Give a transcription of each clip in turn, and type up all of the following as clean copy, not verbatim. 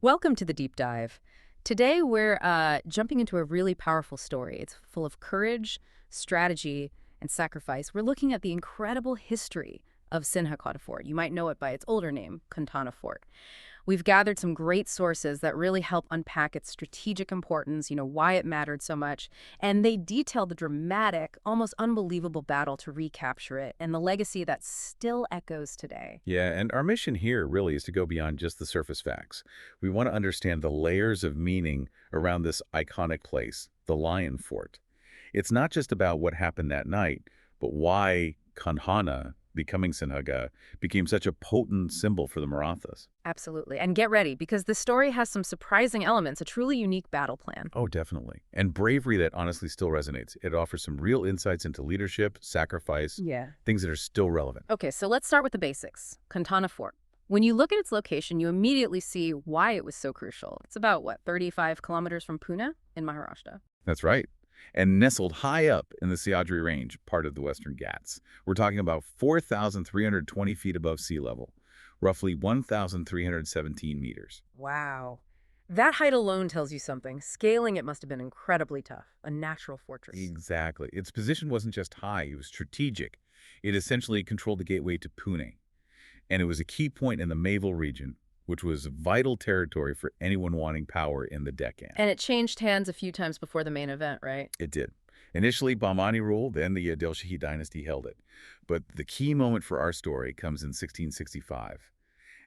Welcome to the deep dive. Today we're jumping into a really powerful story. It's full of courage, strategy, and sacrifice. We're looking at the incredible history of Sinhagad Fort. You might know it by its older name, Kondhana Fort. We've gathered some great sources that really help unpack its strategic importance, why it mattered so much, and they detail the dramatic, almost unbelievable battle to recapture it and the legacy that still echoes today. Yeah, and our mission here really is to go beyond just the surface facts. We want to understand the layers of meaning around this iconic place, the Lion Fort. It's not just about what happened that night, but why Kondhana, becoming Sinhagad, became such a potent symbol for the Marathas. Absolutely. And get ready, because this story has some surprising elements, a truly unique battle plan. Oh, definitely. And bravery that honestly still resonates. It offers some real insights into leadership, sacrifice, Yeah. things that are still relevant. Okay, so let's start with the basics. Kondhana Fort. When you look at its location, you immediately see why it was so crucial. It's about, 35 kilometers from Pune in Maharashtra. That's right. And nestled high up in the Sahyadri range, part of the Western Ghats. We're talking about 4,320 feet above sea level, roughly 1,317 meters. Wow. That height alone tells you something. Scaling it must have been incredibly tough. A natural fortress. Exactly. Its position wasn't just high, it was strategic. It essentially controlled the gateway to Pune. And it was a key point in the Maval region, which was vital territory for anyone wanting power in the Deccan. And it changed hands a few times before the main event, right? It did. Initially, Bahmani ruled, then the Adilshahi dynasty held it. But the key moment for our story comes in 1665.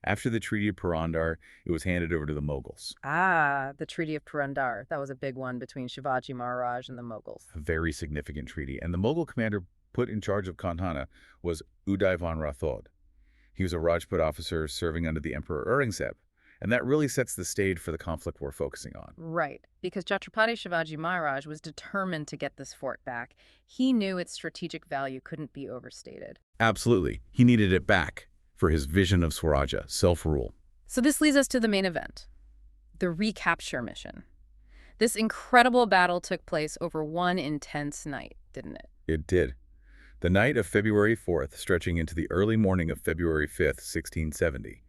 After the Treaty of Purandar, it was handed over to the Mughals. Ah, the Treaty of Purandar. That was a big one between Shivaji Maharaj and the Mughals. A very significant treaty. And the Mughal commander put in charge of Kondhana was Udaybhan Rathod. He was a Rajput officer serving under the Emperor Aurangzeb. And that really sets the stage for the conflict we're focusing on. Right, because Chhatrapati Shivaji Maharaj was determined to get this fort back. He knew its strategic value couldn't be overstated. Absolutely. He needed it back for his vision of Swaraja, self-rule. So this leads us to the main event, the recapture mission. This incredible battle took place over one intense night, didn't it? It did. The night of February 4th, stretching into the early morning of February 5th, 1670.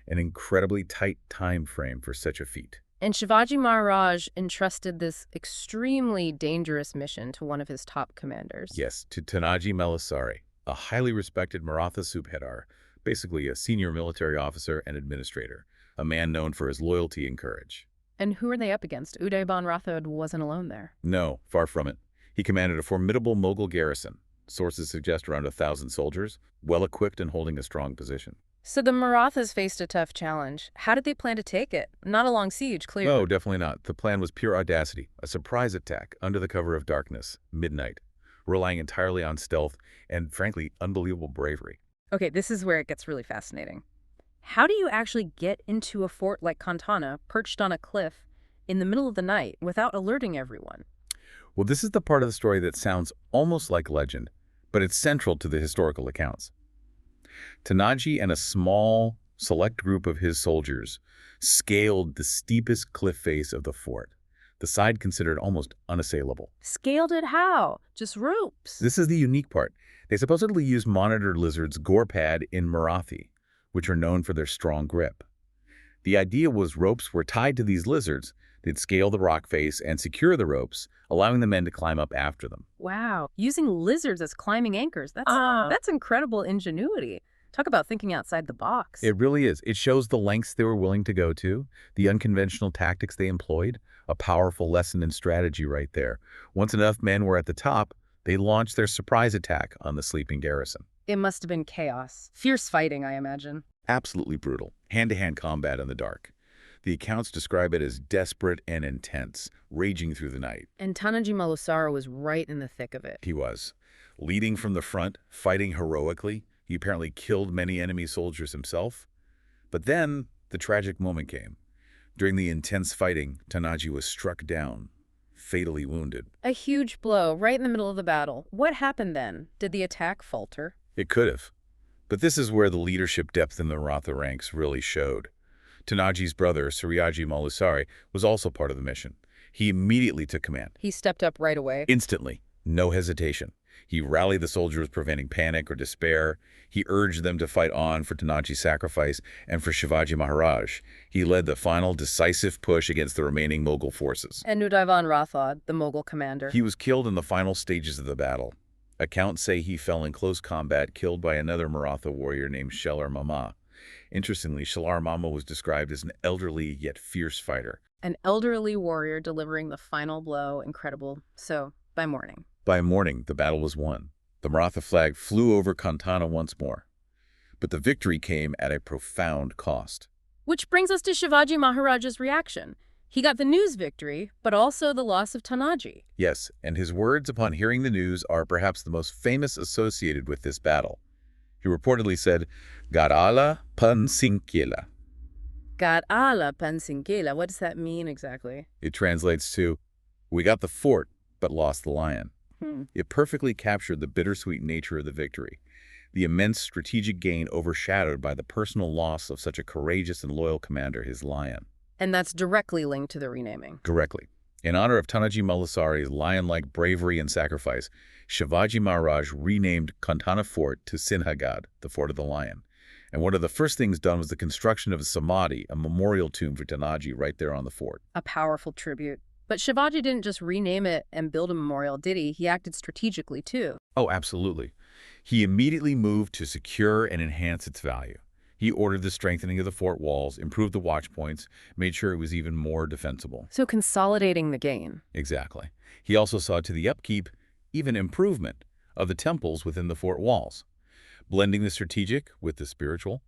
An incredibly tight time frame for such a feat. And Shivaji Maharaj entrusted this extremely dangerous mission to one of his top commanders. Yes, to Tanaji Malusare, a highly respected Maratha Subhedar, basically a senior military officer and administrator, a man known for his loyalty and courage. And who are they up against? Udaybhan Rathod wasn't alone there. No, far from it. He commanded a formidable Mughal garrison. Sources suggest around 1,000 soldiers, well-equipped and holding a strong position. So the Marathas faced a tough challenge. How did they plan to take it? Not a long siege, clearly. No, definitely not. The plan was pure audacity, a surprise attack under the cover of darkness, midnight, relying entirely on stealth and, frankly, unbelievable bravery. Okay, this is where it gets really fascinating. How do you actually get into a fort like Kondhana, perched on a cliff, in the middle of the night, without alerting everyone? Well, this is the part of the story that sounds almost like legend, but it's central to the historical accounts. Tanaji and a small, select group of his soldiers scaled the steepest cliff face of the fort, the side considered almost unassailable. Scaled it how? Just ropes. This is the unique part. They supposedly used monitor lizards gorpad in Marathi, which are known for their strong grip. The idea was ropes were tied to these lizards. They'd scale the rock face and secure the ropes, allowing the men to climb up after them. Wow, using lizards as climbing anchors. That's incredible ingenuity. Talk about thinking outside the box. It really is. It shows the lengths they were willing to go to, the unconventional tactics they employed, a powerful lesson in strategy right there. Once enough men were at the top, they launched their surprise attack on the sleeping garrison. It must have been chaos. Fierce fighting, I imagine. Absolutely brutal. Hand-to-hand combat in the dark. The accounts describe it as desperate and intense, raging through the night. And Tanaji Malusare was right in the thick of it. He was. Leading from the front, fighting heroically. He apparently killed many enemy soldiers himself. But then, the tragic moment came. During the intense fighting, Tanaji was struck down, fatally wounded. A huge blow right in the middle of the battle. What happened then? Did the attack falter? It could have. But this is where the leadership depth in the Maratha ranks really showed. Tanaji's brother, Shri-G Malusare, was also part of the mission. He immediately took command. He stepped up right away. Instantly. No hesitation. He rallied the soldiers, preventing panic or despair. He urged them to fight on for Tanaji's sacrifice and for Shivaji Maharaj. He led the final decisive push against the remaining Mughal forces. And Udaybhan Rathod, the Mughal commander. He was killed in the final stages of the battle. Accounts say he fell in close combat, killed by another Maratha warrior named Shalar Mama. Interestingly, Shalar Mama was described as an elderly yet fierce fighter. An elderly warrior delivering the final blow. Incredible. So, by morning. By morning, the battle was won. The Maratha flag flew over Kondhana once more. But the victory came at a profound cost. Which brings us to Shivaji Maharaj's reaction. He got the news victory, but also the loss of Tanaji. Yes, and his words upon hearing the news are perhaps the most famous associated with this battle. He reportedly said, "Garala pansinkila." Garala pansinkila. What does that mean exactly? It translates to, "We got the fort, but lost the lion." It perfectly captured the bittersweet nature of the victory, the immense strategic gain overshadowed by the personal loss of such a courageous and loyal commander, his lion. And that's directly linked to the renaming. Directly. In honor of Tanaji Malusare's lion-like bravery and sacrifice, Shivaji Maharaj renamed Kondhana Fort to Sinhagad, the Fort of the Lion. And one of the first things done was the construction of a samadhi, a memorial tomb for Tanaji right there on the fort. A powerful tribute. But Shivaji didn't just rename it and build a memorial, did he? He acted strategically, too. Oh, absolutely. He immediately moved to secure and enhance its value. He ordered the strengthening of the fort walls, improved the watch points, made sure it was even more defensible. So consolidating the gain. Exactly. He also saw to the upkeep, even improvement, of the temples within the fort walls. Blending the strategic with the spiritual.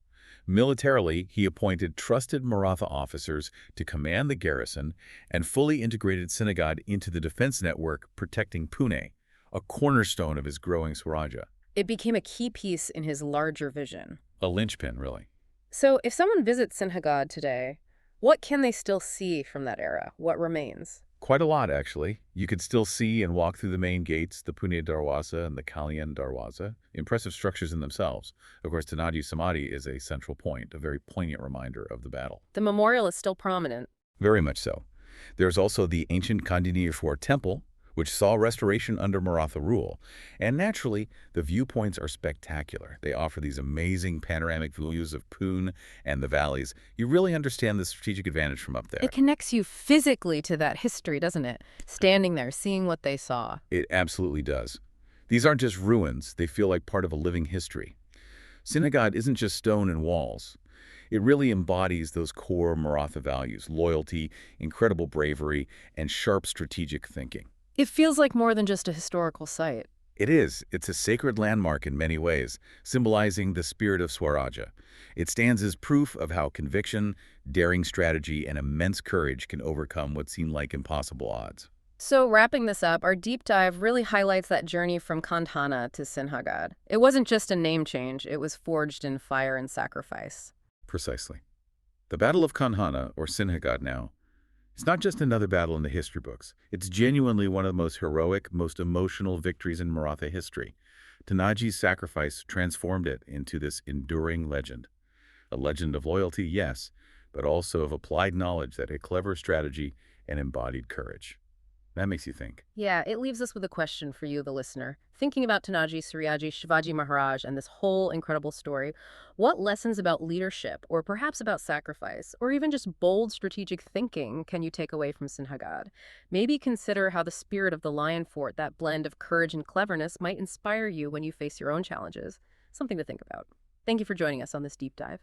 Militarily, he appointed trusted Maratha officers to command the garrison and fully integrated Sinhagad into the defense network protecting Pune, a cornerstone of his growing Swaraja. It became a key piece in his larger vision. A linchpin, really. So if someone visits Sinhagad today, what can they still see from that era? What remains? Quite a lot, actually. You could still see and walk through the main gates, the Pune Darwaza and the Kalyan Darwaza. Impressive structures in themselves. Of course, Tanaji's Samadhi is a central point, a very poignant reminder of the battle. The memorial is still prominent. Very much so. There's also the ancient Kondhana Fort Temple, which saw restoration under Maratha rule. And naturally, the viewpoints are spectacular. They offer these amazing panoramic views of Pune and the valleys. You really understand the strategic advantage from up there. It connects you physically to that history, doesn't it? Standing there, seeing what they saw. It absolutely does. These aren't just ruins. They feel like part of a living history. Sinhagad isn't just stone and walls. It really embodies those core Maratha values: loyalty, incredible bravery, and sharp strategic thinking. It feels like more than just a historical site. It is. It's a sacred landmark in many ways, symbolizing the spirit of Swaraja. It stands as proof of how conviction, daring strategy, and immense courage can overcome what seem like impossible odds. So wrapping this up, our deep dive really highlights that journey from Kondhana to Sinhagad. It wasn't just a name change, it was forged in fire and sacrifice. Precisely. The Battle of Kondhana, or Sinhagad now, it's not just another battle in the history books. It's genuinely one of the most heroic, most emotional victories in Maratha history. Tanaji's sacrifice transformed it into this enduring legend. A legend of loyalty, yes, but also of applied knowledge that had clever strategy and embodied courage. That makes you think. Yeah, it leaves us with a question for you, the listener. Thinking about Tanaji, Shri-G, Shivaji Maharaj, and this whole incredible story, what lessons about leadership, or perhaps about sacrifice, or even just bold strategic thinking can you take away from Sinhagad? Maybe consider how the spirit of the Lion Fort, that blend of courage and cleverness, might inspire you when you face your own challenges. Something to think about. Thank you for joining us on this deep dive.